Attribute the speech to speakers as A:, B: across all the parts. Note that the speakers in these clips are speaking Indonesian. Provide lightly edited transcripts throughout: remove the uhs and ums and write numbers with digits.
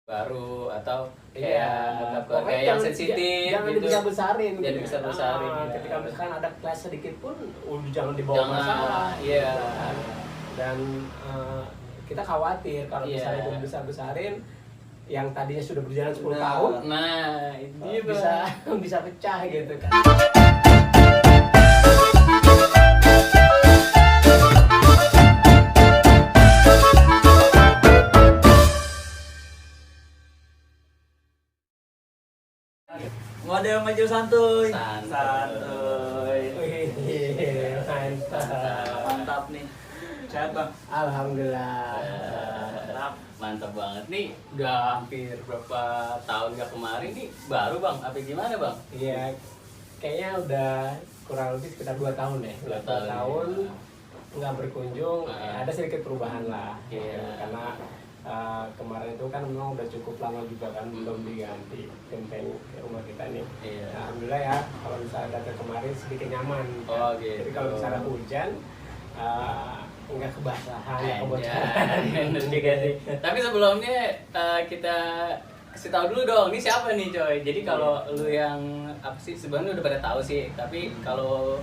A: baru atau
B: Iya,
A: kayak keluarga
B: pokoknya
A: yang sensitif
B: jangan
A: gitu.
B: dibesar-besarin.
A: Jangan
B: gitu.
A: dibesar-besarin,
B: Ah,
A: ya.
B: ketika misalkan ada kelas sedikit pun jangan dibawa
A: Jangan,
B: masalah.
A: iya.
B: Dan kita khawatir kalau
A: Iya.
B: misalnya itu besar-besarin yang tadinya sudah berjalan 10
C: Nah.
B: tahun
A: Nah, itu dia,
B: bisa
A: Bang.
B: bisa pecah gitu kan.
C: Model maju santuy.
A: Santuy.
B: Wih, mantap.
C: Mantap nih. Sehat bang.
B: Alhamdulillah.
A: Mantap banget nih, udah hampir berapa tahun gak kemarin nih, baru Bang, apa gimana Bang?
B: Iya, kayaknya udah kurang lebih sekitar 2 tahun ya.
A: 2
B: 2
A: tahun,
B: tahun
A: ya.
B: nggak berkunjung, ada sedikit perubahan lah.
A: Iya.
B: Karena kemarin itu kan memang udah cukup lama juga kan belum diganti genteng rumah kita nih.
A: Iya.
B: Nah, alhamdulillah ya, kalau misalnya datang kemarin sedikit nyaman.
A: Oh,
B: kan.
A: gitu.
B: Jadi kalau misalnya hujan nggak kebasahan, nggak
A: Anjay,
B: kebocoran.
A: bener juga sih. Tapi sebelumnya kita kasih tahu dulu dong, ini siapa nih coy. Jadi kalau lu yang apa sih, sebenarnya udah pada tahu sih. Tapi kalau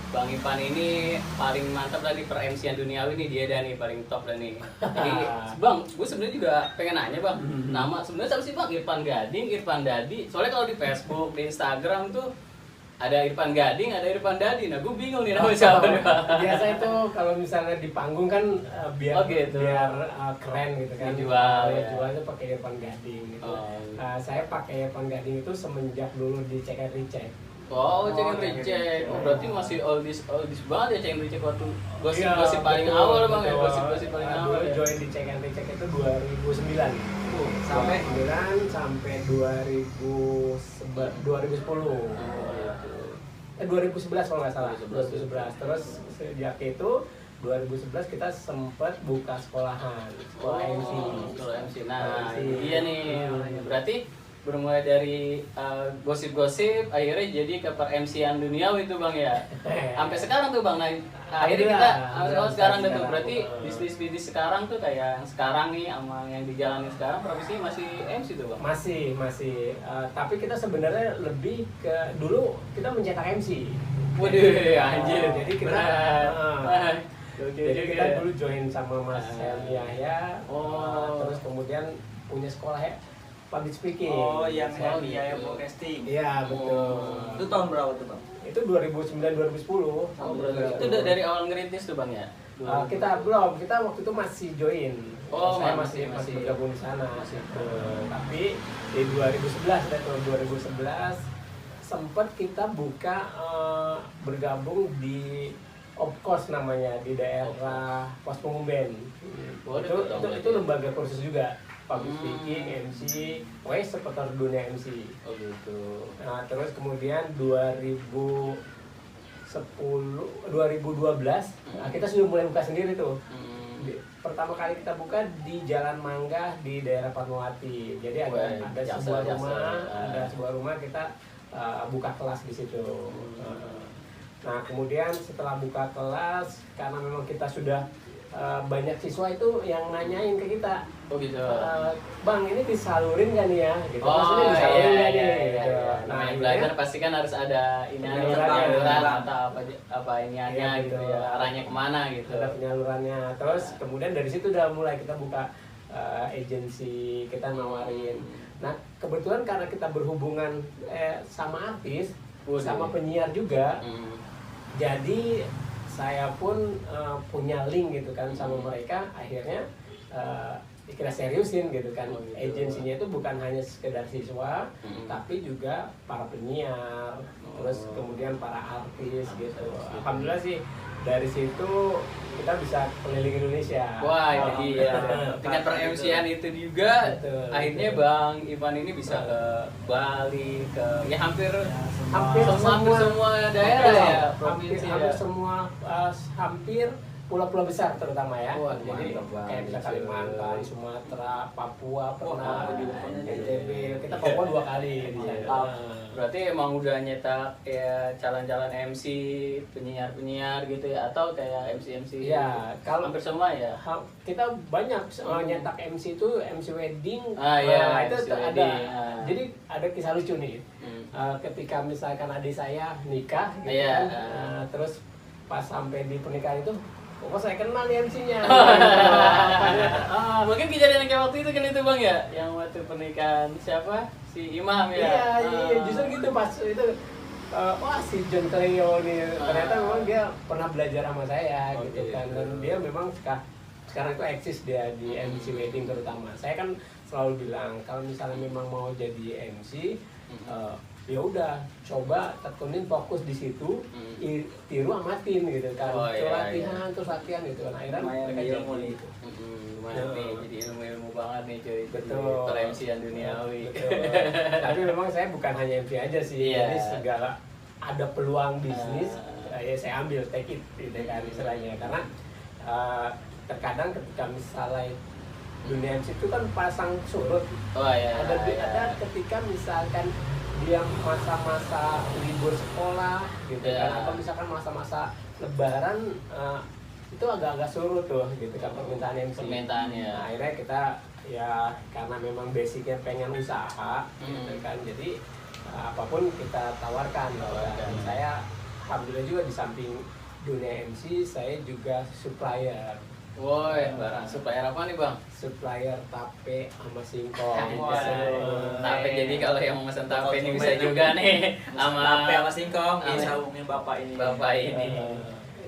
A: Bang Ipan ini paling mantap tadi per MC-an duniawi nih, dia dah nih paling top dah nih. Jadi Bang, gue sebenarnya juga pengen nanya Bang, nama sebenarnya siapa sih Bang? Irfan Gading, Irfan Dadi. Soalnya kalau di Facebook, di Instagram tuh ada Irfan Gading, ada Irfan Dadi. Nah, gue bingung nih nama siapa nih Bang.
B: Biasa itu kalau misalnya di panggung kan biar
A: Oh, gitu.
B: keren gitu kan.
A: Dijual,
B: Kalau
A: ya.
B: jual itu pakai Irfan Gading gitu.
A: Oh.
B: Saya pakai Irfan Gading itu semenjak dulu di Check and Recheck.
A: Oh, Check and
C: Check and
A: Recheck.
C: Recheck.
A: Oh, berarti masih oldies banget ya Check and Recheck waktu gosip-gosip
B: Iya,
A: paling
B: betul,
A: awal Bang ya,
B: betul.
A: gosip-gosip paling awal.
B: Dulu
A: Ya.
B: join di Check and Recheck itu 2009.
C: Sampai
B: 2009 sampai 2010. 2011 kalau nggak salah. 2011. Terus sejak itu 2011 kita sempat buka sekolahan, sekolah MC.
A: Sekolah MC. Nah,
B: MC.
A: ini dia nih. Berarti bermulai dari gosip-gosip akhirnya jadi ke per MC-an duniawi itu Bang ya. Sampai sekarang tuh Bang. Nah, akhirnya kita
B: Alhamdulillah.
A: sekarang tuh
B: Sekarang.
A: berarti bisnis sekarang tuh kayak yang sekarang nih sama yang dijalani sekarang profesinya masih MC tuh Bang.
B: Masih. Tapi kita sebenarnya lebih ke dulu kita mencetak MC.
A: Waduh, anjir.
B: Jadi kita
A: Wah.
B: jadi kita dulu join sama Mas Helmi Yahya.
A: Oh.
B: Terus kemudian punya sekolah ya public speaking.
C: oh yang
A: Oh,
C: Helmi
A: gitu.
C: ya broadcasting.
B: Iya, betul.
C: Itu tahun berapa tuh bang?
B: Itu 2009 2010.
A: Oh, berarti itu udah dari awal ngerintis tuh Bang ya?
B: Kita belum, kita waktu itu masih join.
A: Oh,
B: saya
A: masih
B: masih bergabung di sana.
A: masih.
B: Tapi di 2011 dan tahun 2011 sempat kita buka bergabung di Opkos namanya di daerah Pos Pengumben.
A: Oh,
B: itu
A: dekat dong,
B: itu
A: berarti.
B: lembaga kursus juga, public speaking, MC, pokoknya seputar dunia MC.
A: Oh gitu.
B: Nah, terus kemudian 2012 kita sudah mulai buka sendiri tuh. Pertama kali kita buka di Jalan Mangga di daerah Fatmawati. Jadi
A: Wah,
B: ada
A: jasa.
B: sebuah rumah kita buka kelas di situ. Nah, kemudian setelah buka kelas, karena memang kita sudah banyak siswa itu yang nanyain ke kita,
A: Oh gitu.
B: Bang, ini disalurin kan ya? Gitu.
A: Oh
B: Maksudnya
A: iya
B: disalurin
A: iya
B: nggak
A: iya.
B: nih?
A: Iya.
B: Gitu.
A: Namanya
B: akhirnya-
A: belajar pasti kan harus ada ini
B: Penyalurannya.
A: atau apa iniannya
B: Iya,
A: gitu
B: betul.
A: ya, arahnya kemana gitu.
B: ada penyalurannya. Terus kemudian dari situ udah mulai kita buka agensi, kita nawarin. Nah, kebetulan karena kita berhubungan sama artis,
A: Waduh.
B: sama penyiar juga,
A: Hmm.
B: jadi saya pun punya link gitu kan sama mereka. Akhirnya kita seriusin gitu kan.
A: Oh, gitu.
B: Agensinya itu bukan hanya sekedar siswa,
A: Hmm.
B: tapi juga para penyiar, terus
A: Oh.
B: kemudian para artis gitu.
A: Artis, gitu.
B: Alhamdulillah sih dari situ kita bisa keliling Indonesia.
A: Wah itu dia.
B: Betul.
A: Dengan per MC-an itu juga
B: Betul.
A: akhirnya Bang Ivan ini bisa ke Bali, ke ya hampir
B: Hampir
A: semua daerah ya,
B: hampir
A: provinsi ya.
B: semua hampir pulau-pulau besar terutama ya.
A: Wah,
B: Jadi
A: mantap banget,
B: kayak bisa
A: cuy.
B: Kalimantan, Sumatera, Papua pernah,
C: Papua juga pernah.
B: NTB. Kita Papua 2 kali di sana.
A: Mantap. Berarti emang udah nyetak ya calon-calon MC, penyiar-penyiar gitu ya, atau kayak MC-MC?
B: Iya, kalau
A: hampir semua ya.
B: Kita banyak nyetak MC itu MC wedding.
A: Ah, iya,
B: itu
A: MC
B: ada.
A: wedding, ah.
B: Jadi ada kisah lucu nih. Ketika misalkan adik saya nikah gitu
A: Iya,
B: kan, terus pas sampai di pernikahan itu, kok saya kenal nih MC-nya.
A: Mungkin kejadian yang kayak waktu itu kan itu bang ya, yang waktu pernikahan siapa? Si Imam ya.
B: Iya, justru gitu pas itu. Wah si John Cleo nih ternyata memang dia pernah belajar sama saya
A: Oh,
B: gitu
A: gitu.
B: kan, dan dia memang sekarang itu eksis dia di MC wedding terutama. Saya kan selalu bilang kalau misalnya memang mau jadi MC, ya udah coba tekunin fokus di situ, tiru amatin gitu kan.
A: Oh, iya,
B: Latihan terus latihan gitu kan, akhirnya
C: Lumayan
B: mereka
C: ilmu
B: jadi
C: nih.
B: gitu.
A: Lumayan nih, jadi ilmu-ilmu banget nih cuy.
B: Betul.
A: Per-MC-an duniawi.
B: Betul. Tapi memang saya bukan hanya MC aja sih,
A: Iya.
B: jadi segala ada peluang bisnis, ya saya ambil, take it gitu kan istilahnya. Karena terkadang ketika misalnya dunia MC itu kan pasang surut.
A: Oh iya.
B: Ada ketika misalkan dia masa-masa libur sekolah gitu
A: Iya.
B: kan, atau misalkan masa-masa lebaran, itu agak-agak surut tuh gitu kan permintaan MC.
A: Permintaannya.
B: Nah, akhirnya kita ya karena memang basicnya pengen usaha gitu kan, jadi apapun kita tawarkan. Dan saya alhamdulillah juga di samping dunia MC saya juga supplier.
A: Woi, barang supplier apa nih bang?
B: Supplier tape sama singkong.
A: Waduh, tape. Jadi kalau yang mau pesan tape ini bisa juga nih sama
C: Tape sama singkong,
A: sama-
C: ini saungnya bapak ini.
A: bapak ini.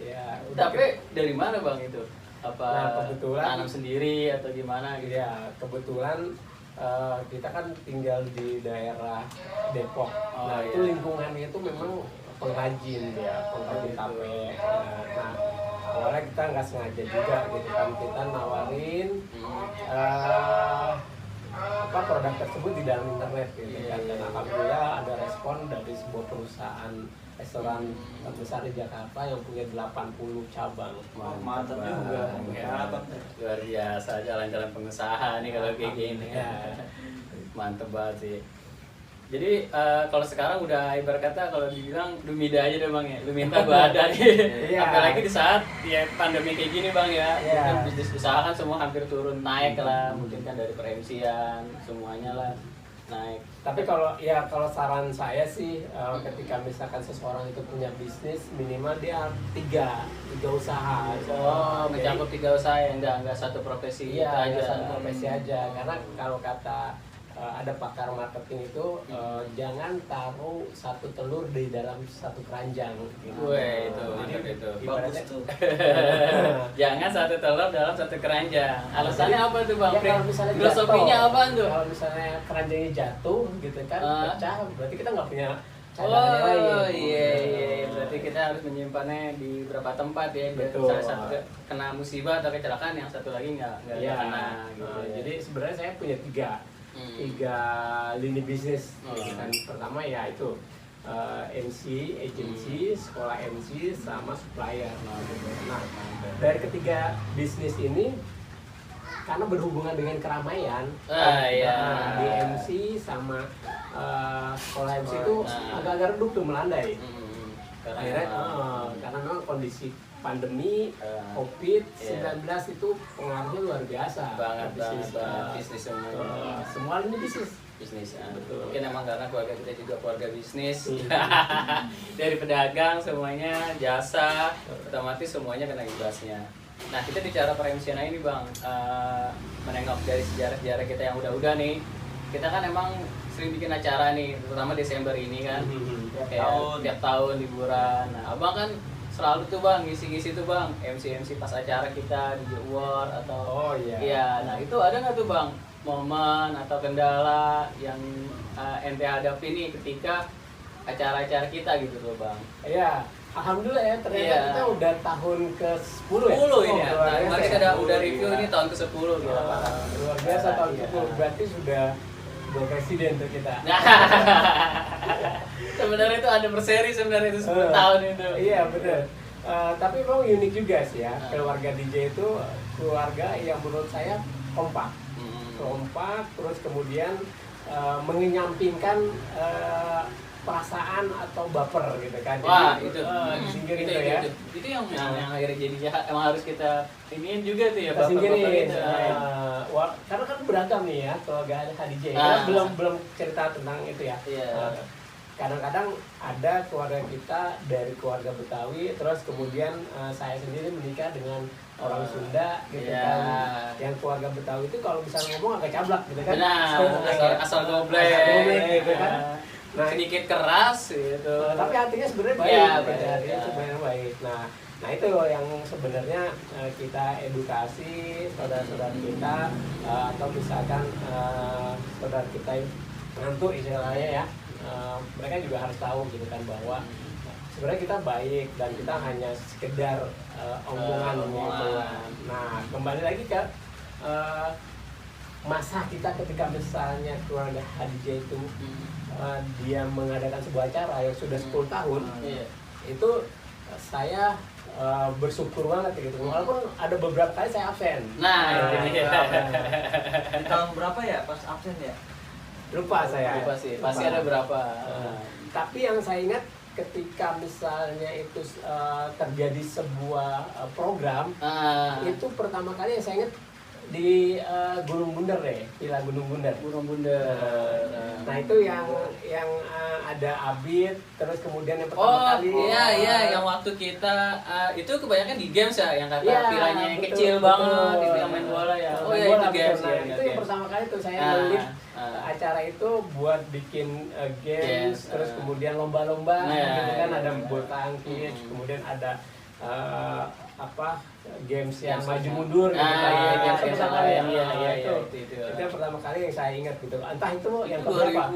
B: Ya, udah
A: Tape dari mana bang itu? Apa
B: Nah, kebetulan-
A: tanam sendiri atau gimana gitu?
B: ya kebetulan kita kan tinggal di daerah Depok.
A: Oh,
B: Nah,
A: iya.
B: itu lingkungannya itu memang pengrajin ya, pengrajin tape. Nah, awalnya kita nggak sengaja juga gitu kan, kita nawarin produk tersebut di dalam internet gitu kan. Dan alhamdulillah ada respon dari sebuah perusahaan restoran terbesar di Jakarta yang punya 80 cabang.
C: Mantap juga. Mantap.
A: Luar biasa, jalan-jalan pengusaha nih kalau kayak gini.
B: Ya.
A: Mantep banget sih. Jadi kalau sekarang udah ibarat kata kalau dibilang lu mida aja deh bang ya, lu minta gua ada nih.
B: Iya.
A: Apalagi di saat ya pandemi kayak gini bang ya,
B: Iya.
A: mungkin bisnis usaha kan semua hampir turun naik lah, mungkin kan dari per-MC-an semuanya lah naik.
B: Tapi kalau saran saya sih, ketika misalkan seseorang itu punya bisnis, minimal dia tiga usaha.
A: Oh,
B: Jadi,
A: mencakup 3 usaha ya, enggak satu profesi
B: iya,
A: itu
B: aja
A: aja.
B: satu profesi aja. Karena kalau kata ada pakar marketing itu, jangan taruh satu telur di dalam satu keranjang. Gitu.
A: Weh, itu
B: Jadi,
A: mantap itu.
C: Bagus
B: ibaratnya-
C: tuh.
A: Jangan satu telur dalam satu keranjang. Alasannya apa tuh bang?
B: Ya, kalau misalnya
A: Filosofinya
B: jatuh,
A: apaan tuh?
B: Kalau misalnya keranjangnya jatuh gitu kan, pecah, berarti kita nggak punya
A: Oh
B: cadangan lain.
A: iya, berarti kita harus menyimpannya di beberapa tempat ya. Biar
B: Betul.
A: salah satu kena musibah atau kecelakaan, yang satu lagi nggak
B: Iya.
A: kena. Gitu ya.
B: Jadi sebenarnya saya punya tiga lini bisnis. Gitu kan. Pertama ya itu MC, agency, sekolah MC, sama supplier. Nah, dari ketiga bisnis ini karena berhubungan dengan keramaian,
A: Iya.
B: di MC sama sekolah MC itu agak-agak redup tuh, melandai. Akhirnya karena memang kondisi pandemi COVID-19 itu pengaruhnya luar biasa.
A: banget
B: Bisnis,
A: bisnis semuanya.
B: semua ini bisnis.
A: Bisnis.
B: Betul.
A: Mungkin emang karena keluarga kita juga keluarga bisnis.
B: Iya.
A: Dari pedagang semuanya, jasa, otomatis semuanya kena imbasnya. Nah, kita bicara per-MC ini bang, menengok dari sejarah-sejarah kita yang udah-udah nih. Kita kan emang sering bikin acara nih, terutama Desember ini kan. Tiap tahun liburan. Nah, abang kan selalu tuh bang ngisi-ngisi tuh bang MC pas acara kita di Award atau
B: Oh iya.
A: iya. Nah itu ada nggak tuh bang momen atau kendala yang ente hadapi nih ketika acara-acara kita gitu loh bang?
B: Iya, alhamdulillah ya, ternyata
A: Iya.
B: kita udah tahun ke-10 ya.
A: 10 ini ya.
B: luar
A: Nah,
B: biasa
A: kemarin
B: ya.
A: udah review ini tahun ke-10 gitu.
B: Luar biasa tahun
A: Iya.
B: ke-10, berarti sudah dua presiden tuh kita.
A: Nah, sebenarnya itu ada berseri sebenarnya itu 10 tahun itu.
B: Iya benar. Tapi memang unik juga sih ya, keluarga DJ itu keluarga yang menurut saya kompak. Kompak, terus kemudian mengenyampingkan perasaan atau baper gitu kan.
A: Wah,
B: jadi,
A: itu
B: disingkirin itu ya.
A: Itu yang akhirnya jadi jahat, emang harus kita iniin juga tuh ya,
B: Kita singkirin.
A: itu.
B: Karena kan beragam nih ya keluarga DJ.
A: Ah.
B: Kita belum cerita tentang itu ya.
A: Iya.
B: Kadang-kadang ada keluarga kita dari keluarga Betawi, terus kemudian saya sendiri menikah dengan orang Sunda gitu
A: Iya.
B: kan. Yang keluarga Betawi itu kalau misalnya ngomong agak cablak gitu kan.
A: Benar, asal goblek
B: gitu kan. Nah,
A: sedikit keras gitu.
B: tapi hatinya sebenarnya baik.
A: Iya,
B: gitu.
A: baik,
B: Hatinya
A: ya.
B: sebenarnya baik. Nah itu yang sebenarnya kita edukasi saudara-saudara kita atau misalkan saudara kita ngantuk istilahnya ya, mereka juga harus tahu gitu kan bahwa sebenarnya kita baik dan kita hanya sekedar omongan gitu. Nah kembali lagi ke masa kita ketika misalnya keluarga Hadijah itu dia mengadakan sebuah acara yang sudah 10 tahun, itu saya bersyukur banget gitu. Walaupun ada beberapa kali saya absen.
A: Nah, itu dia.
C: Di tahun berapa ya pas absen ya?
B: Lupa saya.
A: Lupa sih, pasti ada berapa.
B: Tapi yang saya ingat ketika misalnya itu terjadi sebuah program, itu pertama kali yang saya ingat di Gunung Bunder deh, Villa Gunung Bunder.
A: Gunung Bunder.
B: Nah itu yang ada Abid, terus kemudian yang pertama kali.
A: Iya, yang waktu kita itu kebanyakan di games ya, yang kata
B: Iya,
A: vilanya yang
B: betul,
A: kecil
B: betul.
A: banget, itu yang main bola ya. Oh iya, itu games
B: Nah,
A: ya.
B: itu yang pertama kali tuh saya melihat acara itu buat bikin games, terus kemudian lomba-lomba, gitu kan ada bulu tangkis, kemudian ada games yang maju mundur gitu itu yang pertama kali yang saya ingat gitu, entah itu yang keberapa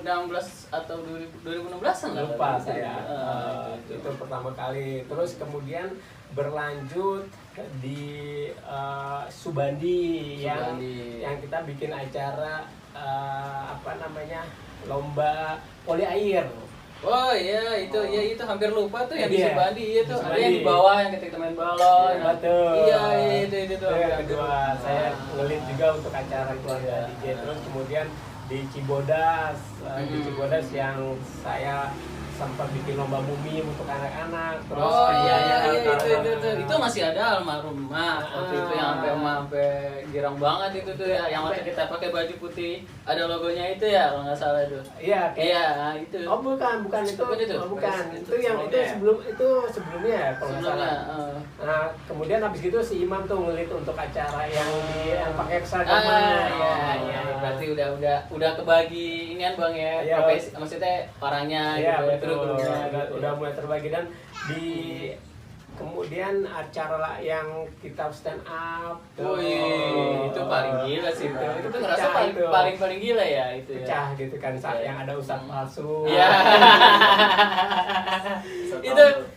A: 2016 atau 2016-an lah.
B: lupa saya. Itu pertama kali, terus kemudian berlanjut di Subandi yang kita bikin acara lomba voli air.
A: Oh iya, itu hampir lupa tuh yang di
B: Iya,
A: Subandi itu.
B: di
A: Ada
B: Subandi.
A: yang di bawah yang ketika kita main balon.
B: Betul.
A: Iya, itu tuh.
B: Itu yang
A: hampir
B: kedua,
A: lupa.
B: saya ngelit juga untuk acara keluarga DJ. Terus kemudian di Cibodas, yang saya sempat bikin lomba mumi untuk anak-anak. Terus
A: Oh
B: iya,
A: itu masih ada almarhum waktu itu yang sampai girang banget itu tuh ya, yang waktu kita pakai baju putih ada logonya itu ya kalau nggak salah itu.
B: Iya,
A: Itu.
B: Oh bukan itu.
A: Bukan itu?
B: Bukan. Itu yang itu sebelumnya ya kalau nggak salah. Nah, kemudian habis gitu si Imam tuh ngelit untuk acara yang pakai seragam.
A: Iya. Berarti udah kebagi ini kan Bang ya,
B: Iya.
A: profesi, maksudnya orangnya
B: Iya,
A: gitu,
B: betul.
A: kru-krunya gitu.
B: Udah mulai terbagi dan di kemudian acara yang kita stand up.
A: Itu paling gila sih itu. Itu tuh ngerasa
B: Pecah itu.
A: paling gila ya itu ya.
B: Pecah gitu kan saat
A: Iya.
B: yang ada ustadz palsu.
A: Iya.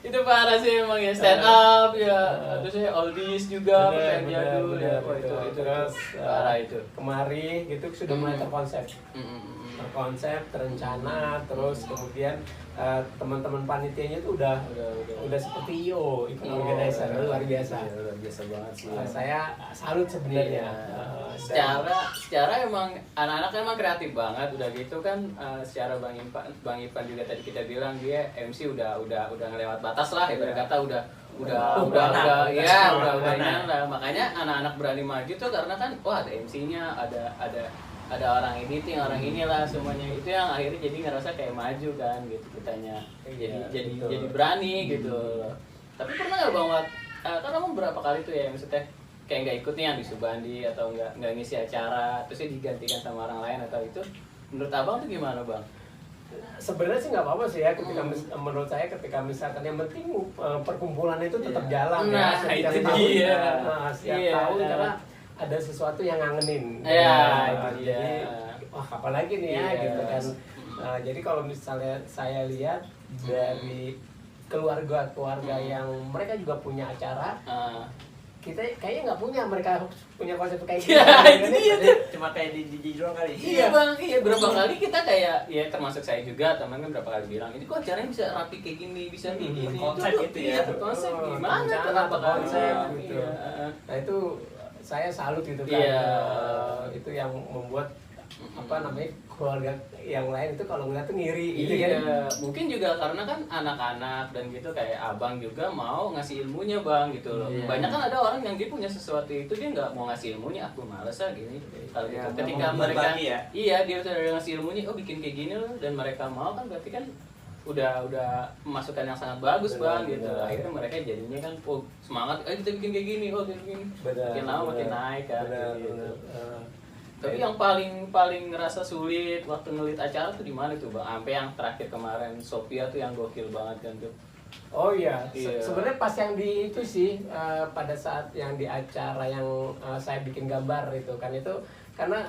A: itu parah sih emang ya, stand up ya. Terus ya oldies juga, pakaian jadul ya. Wah, itu
B: Terus
A: parah itu.
B: kemari gitu sudah mulai terkonsep. Terencana, terus kemudian teman-teman panitianya itu udah seperti event organizer, luar biasa.
A: Luar biasa banget sih.
B: Saya salut sebenarnya.
A: Secara emang anak-anak emang kreatif banget, udah gitu kan secara Bang Ipan juga tadi kita bilang dia MC udah ngelewat batas lah, ibarat kata udah ini lah. Makanya anak-anak berani maju tuh karena kan wah ada MC-nya, ada orang editing, orang inilah semuanya, itu yang akhirnya jadi ngerasa kayak maju kan gitu kitanya, jadi berani gitu. Tapi pernah nggak Bang Wat, kan kamu berapa kali tuh ya maksudnya kayak nggak ikut nih yang di Subandi atau nggak ngisi acara terusnya digantikan sama orang lain atau itu, menurut abang tuh gimana Bang?
B: Sebenarnya sih nggak apa-apa sih ya, menurut saya ketika misalkan yang penting perkumpulan itu tetap jalan ya setiap
A: itu
B: tahun,
A: dia.
B: Setiap tahun karena ada sesuatu yang ngangenin. Jadi wah kapan lagi nih ya gitu kan. Jadi kalau misalnya saya lihat dari keluarga yang mereka juga punya acara, kita kayaknya nggak punya, mereka punya konsep kayak
A: Ya, itu dia tuh.
C: Cuma kayak di doang kali.
A: Iya bang, iya berapa kali kita kayak, ya termasuk saya juga, teman kan berapa kali bilang, ini kok caranya bisa rapi kayak gini, bisa kayak gini.
C: Konsep
A: Itu
C: gitu
A: iya,
C: ya.
A: konsep
B: Oh,
A: gimana
B: rencana,
A: kenapa
B: konsep
A: kan?
B: gitu.
A: Iya.
B: Nah itu saya salut gitu kan.
A: Iya.
B: Itu yang membuat apa namanya, keluarga yang lain itu kalau ngeliat tuh ngiri gitu kan.
A: Iya, mungkin juga karena kan anak-anak dan gitu kayak abang juga mau ngasih ilmunya bang gitu loh.
C: Iya.
A: Banyak kan ada orang yang dia punya sesuatu itu dia nggak mau ngasih ilmunya, aku males ah gini. Kalau
B: Iya,
A: gitu.
B: nggak
A: Ketika
C: mau
A: mereka,
C: berbagi ya?
A: iya dia udah ngasih ilmunya, oh bikin kayak gini loh, dan mereka mau kan berarti kan udah masukan yang sangat bagus
B: Benar,
A: bang gitu.
B: benar.
A: Akhirnya mereka jadinya kan oh semangat, kita bikin kayak gini, oh kayak gini. Makin lama makin naik kan.
B: Benar,
A: gitu.
B: benar.
A: Tapi yang paling ngerasa sulit waktu ngelit acara tuh di mana tuh bang? Sampai yang terakhir kemarin Sophia tuh yang gokil banget kan tuh.
B: Oh iya,
A: Iya.
B: sebenarnya pas yang di itu sih, pada saat yang di acara yang saya bikin gambar itu kan, itu karena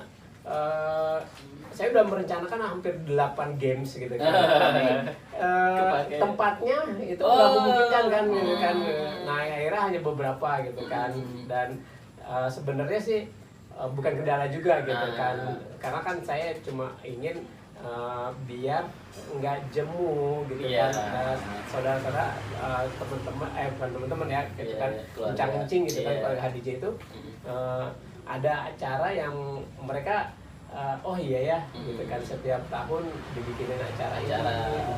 B: saya udah merencanakan hampir 8 games gitu kan. Tapi
A: Kepake.
B: tempatnya itu
A: Oh.
B: nggak memungkinkan kan gitu kan. Nah akhirnya hanya beberapa gitu kan. Dan sebenarnya sih bukan kendala juga gitu kan. Karena kan saya cuma ingin biar nggak jemu gitu
A: Iya.
B: kan, saudara-saudara, teman-teman, bukan teman-teman ya gitu
A: Iya,
B: kan,
A: keluarga.
B: kencang-kencing gitu kan,
A: Iya.
B: keluarga HDJ itu ada acara yang mereka oh iya ya gitu kan, setiap tahun dibikinin acara. Ini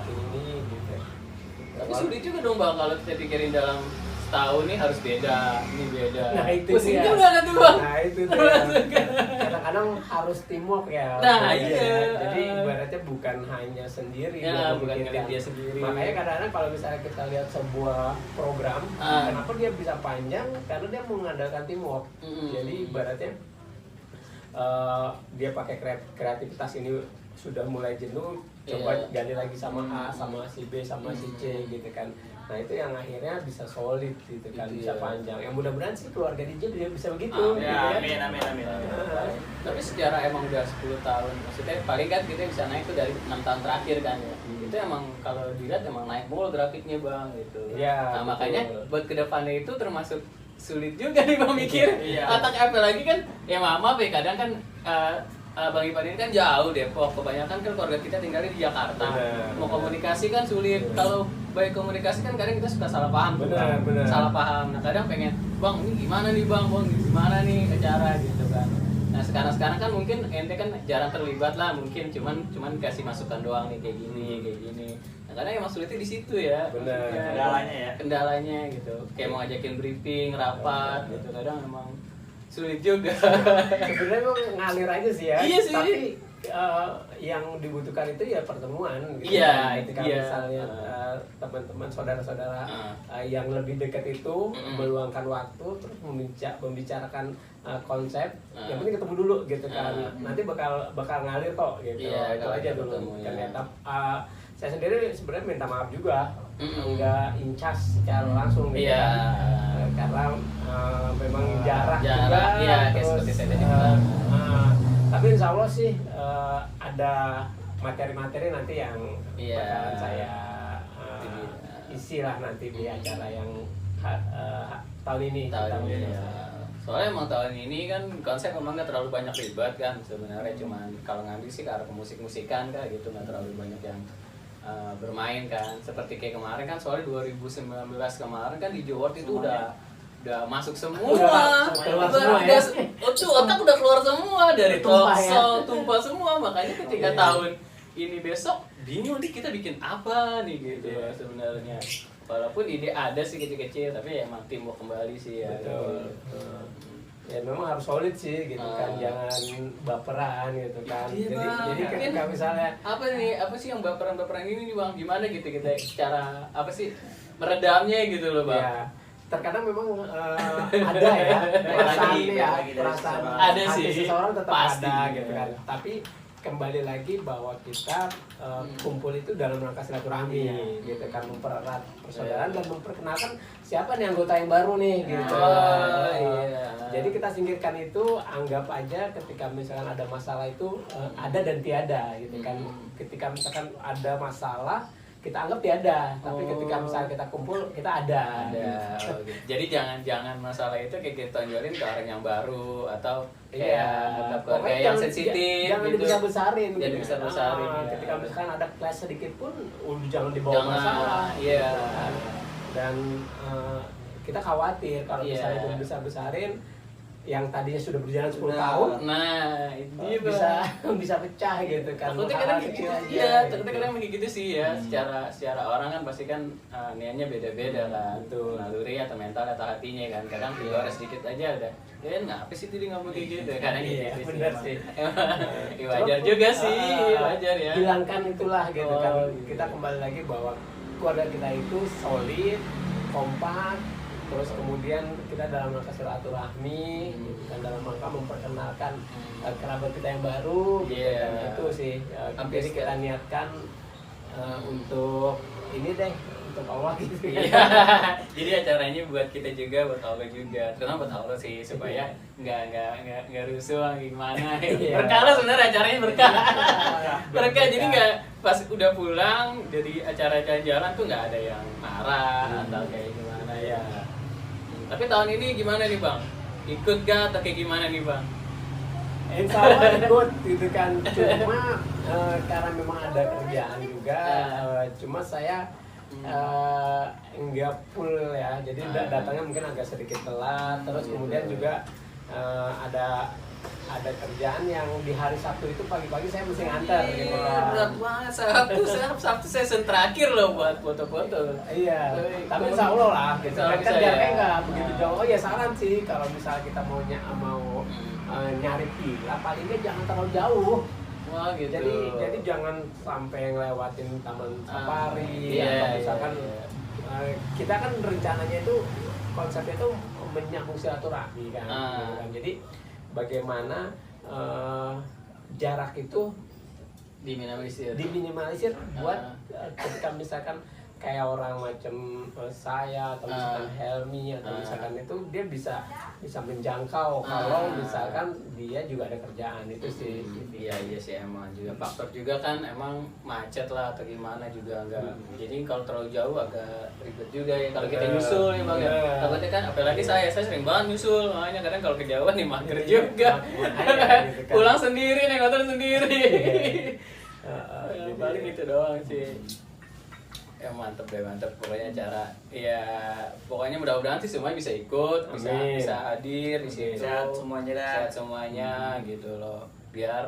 B: bikin ini gitu.
A: Tapi sulit juga dong bang kalau kita pikirin dalam setahun nih harus beda, ini beda.
B: Nah itu
A: Pusing
B: dia.
A: juga kan tuh bang.
B: Nah itu dia. Kadang-kadang harus teamwork ya.
A: Nah,
B: Bang,
A: iya.
B: ya. Jadi ibaratnya bukan hanya sendiri.
A: Ya,
B: yang
A: bukan
B: memikirkan.
A: ngeliat dia sendiri.
B: Makanya kadang-kadang kalau misalnya kita lihat sebuah program, kenapa dia bisa panjang? Karena dia mengandalkan teamwork. Jadi ibaratnya dia pakai kreativitas ini sudah mulai jenuh, coba
A: Iya.
B: gali lagi sama A, sama si B, sama si C gitu kan. Nah itu yang akhirnya bisa solid gitu kan,
A: Itu
B: bisa
A: ya.
B: panjang. Yang mudah-mudahan sih keluarga DJ bisa begitu.
A: Amin.
B: gitu kan.
C: Ya, amin.
A: Tapi secara emang udah 10 tahun, maksudnya paling kan kita bisa naik tuh dari 6 tahun terakhir kan ya. Itu emang kalau dilihat emang naik mulu grafiknya bang gitu.
B: Iya,
A: Nah
B: betul.
A: makanya buat kedepannya itu termasuk sulit juga nih bang mikir.
C: Iya.
A: Atak apa lagi kan? Ya maaf ya kadang kan Bang Ipan ini kan jauh Depok, kebanyakan kan keluarga kita tinggalnya di Jakarta.
B: Benar,
A: Mau
B: benar.
A: komunikasi kan sulit.
B: Benar.
A: Kalau baik komunikasi kan kadang kita suka salah paham tuh,
B: Benar,
A: Bang.
B: benar.
A: Salah paham. Nah kadang pengen, bang ini gimana nih bang, gimana nih acara gitu kan. Nah sekarang kan mungkin ente kan jarang terlibat lah, mungkin cuman kasih masukan doang nih kayak gini. Nah kadang emang sulitnya di situ ya.
B: Benar.
A: Maksudnya,
C: Kendalanya ya.
A: Kendalanya gitu. Kayak mau ngajakin briefing, rapat gitu. Kadang emang sulit juga.
B: Sebenarnya emang ngalir aja sih ya.
A: Iya sih.
B: Tapi yang dibutuhkan itu ya pertemuan. Gitu.
A: Iya,
B: Ketika
A: iya.
B: misalnya teman-teman saudara-saudara yang lebih dekat itu meluangkan waktu terus membicarakan konsep, yang penting ketemu dulu gitu kan. Nanti bakal ngalir kok gitu.
A: Iya,
B: Itu
A: kalau
B: aja
A: ketemu,
B: dulu.
A: ya.
B: Kan saya sendiri sebenarnya minta maaf juga, enggak incas secara langsung gitu
A: Iya.
B: kan. Karena memang jarak juga,
A: iya, kayak
B: terus,
A: seperti saya tadi bilang.
B: tapi insya Allah sih ada materi-materi nanti yang
A: Iya.
B: bakalan saya isi lah nanti di acara yang tahun ini.
A: Tahun ini ya. Soalnya emang tahun ini kan konsep memang nggak terlalu banyak ribet kan sebenarnya, cuman kalau ngambil sih ke arah musik-musikan kan gitu, nggak terlalu banyak yang bermain kan. Seperti kayak kemarin kan, soalnya 2019 kemarin kan di Jawa itu udah masuk semua.
B: Udah keluar semua ya.
A: Otak udah keluar semua dari
B: Tumpah ya.
A: talkshow, tumpah semua. Makanya ketika tahun ini besok bingung nih kita bikin apa nih gitu sebenarnya. Walaupun ide ada sih kecil-kecil, tapi ya emang timbul kembali sih ya.
B: Betul. Ya memang harus solid sih gitu kan, jangan baperan gitu kan.
A: Iya, Bang.
B: Jadi ketika misalnya
A: apa sih yang baperan ini nih bang, gimana gitu kita cara apa sih meredamnya gitu loh bang.
B: ya terkadang memang ada ya perasaan
C: Lagi,
B: ya,
C: lagi dari
B: perasaan
C: seseorang.
A: Ada
B: hati
A: sih,
B: seseorang tetap
A: pasti.
B: ada gitu kan. Tapi kembali lagi bahwa kita kumpul itu dalam rangka silaturahmi gitu kan, mempererat persaudaraan dan memperkenalkan siapa nih anggota yang baru nih gitu.
A: Oh, iya.
B: Jadi kita singkirkan itu, anggap aja ketika misalkan ada masalah itu ada dan tiada gitu kan. Ketika misalkan ada masalah, kita anggap tiada, tapi
A: Oh.
B: ketika misalnya kita kumpul kita ada.
A: Oh, gitu. Jadi jangan masalah itu kayak kita tonjolin ke orang yang baru atau kayak
B: Iya,
A: ke keluarga
B: pokoknya
A: yang sensitif
B: jangan
A: gitu.
B: dibesar-besarin.
A: Jangan
B: gitu.
A: dibesar-besarin, ya.
B: Ketika misalkan ada clash sedikit pun, jangan dibawa
A: Jangan,
B: masalah.
A: iya.
B: gitu kan. Dan kita khawatir kalau
A: Iya.
B: misalnya itu dibesar-besarin, yang tadinya sudah berjalan 10
C: Benar.
B: tahun,
A: Nah, itu dia
B: bisa
A: Bang.
B: bisa pecah gitu kan.
A: Takutnya kadang
B: Hal-hal
A: gitu,
B: kecil aja,
A: iya,
B: gitu.
A: takutnya kadang begitu sih ya. Secara orang kan pasti kan niatnya beda-beda kan.
B: Betul.
A: Naluri atau mental atau hatinya kan. Kadang keluar sedikit aja udah. Ya ngapa sih dia ngomong kayak gitu? Kadang
B: Iya,
A: gitu
B: benar
A: emang.
B: sih.
A: Ya, wajar juga sih, wajar ya.
B: Hilangkan itulah gitu
A: Oh,
B: kan.
A: gitu.
B: Kita kembali lagi bahwa keluarga kita itu solid, kompak, terus kemudian kita dalam rangka silaturahmi, gitu kan, dalam rangka memperkenalkan kerabat kita yang baru, gitu
A: Iya.
B: kan. Itu sih.
A: Hampir
B: Jadi kita
A: setiap-
B: niatkan untuk ini deh, untuk Allah gitu kan.
A: Iya. Jadi acaranya buat kita juga, buat Allah juga. Terutama buat Allah sih supaya nggak rusuh gimana.
B: Iya.
A: Berkah lah sebenarnya acaranya berkah. Berkah jadi nggak pas udah pulang jadi acara jalan-jalan tuh nggak ada yang marah atau kayak gimana ya. Tapi tahun ini gimana nih Bang? Ikut gak atau kayak gimana nih Bang?
B: Insya Allah ikut gitu kan, cuma karena memang ada kerjaan juga, cuma saya enggak full ya, jadi datangnya mungkin agak sedikit telat, terus kemudian juga ada kerjaan yang di hari Sabtu itu pagi-pagi saya mesti nganter gitu kan.
A: Berat banget Sabtu season terakhir loh buat foto-foto.
B: Iya, tapi insya Allah lah, gitu
A: Insya Allah
B: kan
A: bisa
B: jaraknya
A: ya.
B: nggak begitu jauh. Oh ya saran sih, kalau misalnya kita mau nyari villa, palingnya jangan terlalu jauh.
A: Wah gitu.
B: Jadi jangan sampai ngelewatin taman safari
A: iya,
B: atau misalkan
A: iya.
B: kita kan rencananya itu konsepnya itu menyambung silaturahmi kan.
A: Ah.
B: Gitu kan. Jadi bagaimana jarak itu diminimalisir buat ketika misalkan kayak orang macam saya atau misalkan Helmi atau misalkan itu dia bisa menjangkau kalau misalkan dia juga ada kerjaan itu sih.
A: Iya sih emang juga faktor juga kan emang macet lah atau gimana juga enggak. Jadi kalau terlalu jauh agak ribet juga ya kalau kita nyusul ya Bang ya. Takutnya kan apalagi saya sering banget nyusul. Makanya kadang kalau kejauhan nih mager juga.
B: Gitu kan.
A: Pulang sendiri naik motor sendiri.
B: Jadi,
A: Paling gitu doang sih. Ya mantep pokoknya acara ya pokoknya mudah-mudahan sih semuanya bisa ikut,
B: Amin.
A: bisa hadir di situ.
C: Sehat semuanya dah.
A: Sehat semuanya gitu loh. Biar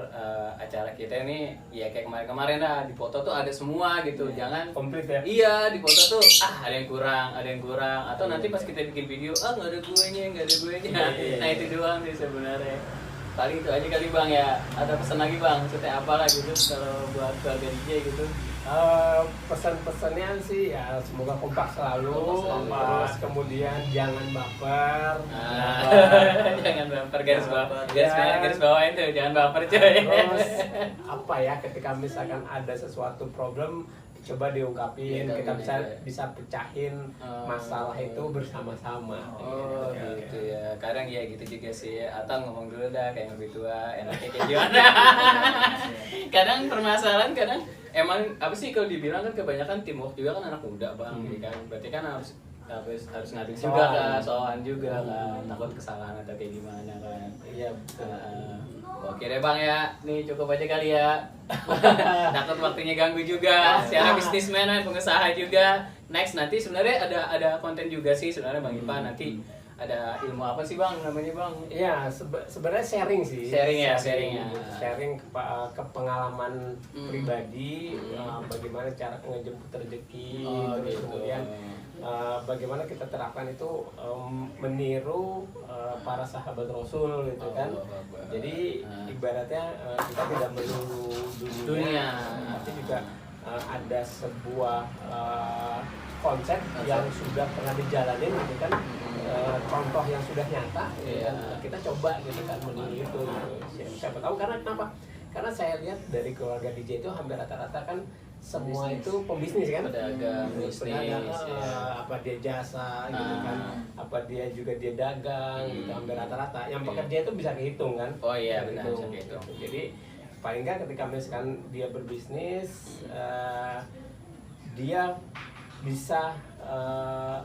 A: acara kita ini ya kayak kemarin-kemarin dah di foto tuh ada semua gitu. Jangan
B: komplit ya.
A: iya di foto tuh ada yang kurang atau nanti pas kita bikin video nggak ada guenya.
B: Iya.
A: Nah itu doang sih sebenarnya. Paling itu aja kali Bang ya. Ada pesan lagi Bang, maksudnya apa lah gitu kalau buat keluarga DJ gitu.
B: Pesan-pesannya sih ya semoga kompak selalu,
A: Kompak.
B: terus kemudian jangan baper.
A: Jangan baper garis bawah.
B: Ya.
A: Garis bawahin tuh, jangan baper coy.
B: Terus apa ya ketika misalkan ada sesuatu problem coba diungkapin,
A: Iya,
B: kita
A: iya.
B: bisa pecahin masalah itu bersama-sama.
A: Oh gitu ya. Kadang ya gitu juga sih. Atau ngomong dulu dah kayak yang lebih tua, enaknya kayak gimana. Kadang permasalahan kadang emang apa sih kalau dibilang kan kebanyakan teamwork juga kan anak muda Bang, gitu kan. Berarti kan harus ngaduk juga kan, soal juga kan. Takut kesalahan atau kayak gimana kan.
B: Iya.
A: Oke deh Bang ya, nih cukup aja kali ya. Takut waktunya ganggu juga. Secara bisnismen, pengusaha juga. Next nanti sebenarnya ada konten juga sih sebenarnya Bang Ipan nanti ada ilmu apa sih Bang namanya Bang?
B: Iya, sebenarnya sharing sih.
A: Sharing ya.
B: Sharing ke pengalaman pribadi, bagaimana cara ngejemput rezeki, terus
A: Gitu.
B: kemudian bagaimana kita terapkan itu meniru para sahabat Rasul gitu kan. Jadi ibaratnya kita tidak melulu dunia, tapi juga ada sebuah konsep yang sudah pernah dijalanin gitu kan, contoh yang sudah nyata gitu kan. Kita coba gitu kan meniru itu gitu. Siapa tahu karena kenapa? Karena saya lihat dari keluarga DJ itu hampir rata-rata kan semua
A: Bisnis.
B: itu pembisnis kan,
A: Pedagang, bisnis,
B: Pedagang,
A: ya.
B: apa dia jasa gitu kan, apa dia juga dia dagang gitu, hampir rata-rata yang pekerja itu bisa kehitung kan.
A: Oh iya,
B: Bisa
A: benar,
B: kehitung.
A: bisa kehitung.
B: Jadi paling nggak ketika misalkan dia berbisnis, dia bisa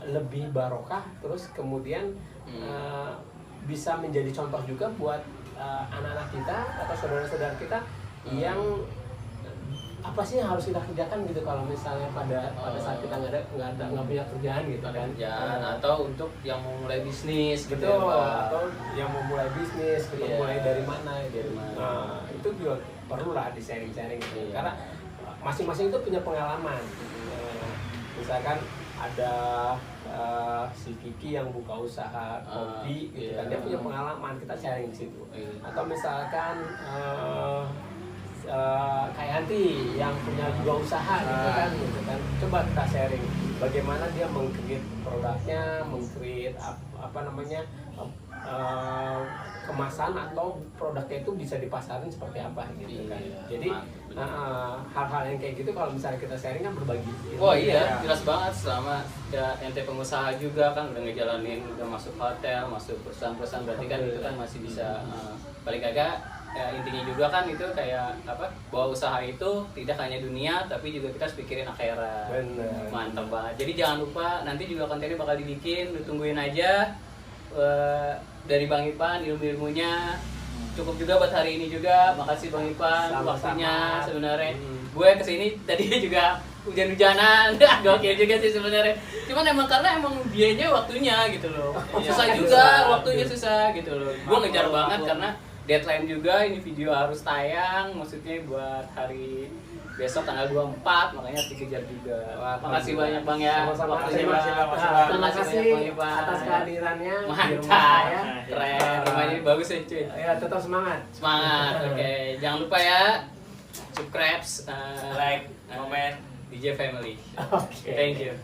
B: lebih barokah, terus kemudian bisa menjadi contoh juga buat anak-anak kita atau saudara-saudara kita yang apa sih yang harus kita kerjakan gitu kalau misalnya pada saat kita nggak punya kerjaan gitu kan.
A: Atau untuk yang mau mulai bisnis gitu
B: Betul,
A: ya, Pak.
B: atau yang mau mulai bisnis gitu,
A: Iya.
B: mulai dari mana gitu.
A: Dari mana.
B: Nah, itu juga perlu lah di sharing-sharing gitu.
A: Iya.
B: Karena masing-masing itu punya pengalaman. Misalkan ada si Kiki yang buka usaha kopi gitu kan,
A: iya.
B: dia punya pengalaman, kita sharing di situ.
A: Iya.
B: Atau misalkan kayak Hanti yang punya juga usaha gitu kan, coba kita sharing bagaimana dia meng-create produknya, meng-create apa namanya kemasan atau produknya itu bisa dipasarin seperti apa gitu kan.
A: Iya,
B: Jadi hal-hal yang kayak gitu kalau misalnya kita sharing kan berbagi.
A: Oh iya, jelas banget. Selama ya, ente pengusaha juga kan udah ngejalanin, udah masuk hotel, masuk perusahaan-perusahaan, berarti kan itu kan masih bisa paling kagak ya, intinya juga kan itu kayak apa, bahwa usaha itu tidak hanya dunia tapi juga kita harus pikirin akhirat.
B: Bener.
A: Mantap banget. Jadi jangan lupa nanti juga kontennya bakal dibikin, lu tungguin aja dari Bang Ipan ilmu-ilmunya. Cukup juga buat hari ini juga. Makasih Bang Ipan
B: Sama-sama.
A: waktunya sebenarnya. Gue kesini tadi juga hujan-hujanan. Gokil juga sih sebenarnya. Cuman emang karena emang dianya waktunya gitu loh. Susah juga, waktunya susah gitu loh. Gue ngejar banget karena deadline juga, ini video harus tayang, maksudnya buat hari besok tanggal 24, makanya harus dikejar juga.
B: Wah,
A: makasih banyak Bang ya.
B: Sama-sama.
A: Waktunya,
B: Terima
A: Bang.
B: kasih
A: Terima kasih banyak Bang Ipan.
B: atas kehadirannya di rumah
A: Mantap.
B: saya.
A: Keren, rumahnya bagus ya cuy.
B: Ya, tetap semangat.
A: Semangat, oke. Jangan lupa ya, subscribe,
C: Like, comment.
A: DJ Family.
B: Oke.
A: Thank you.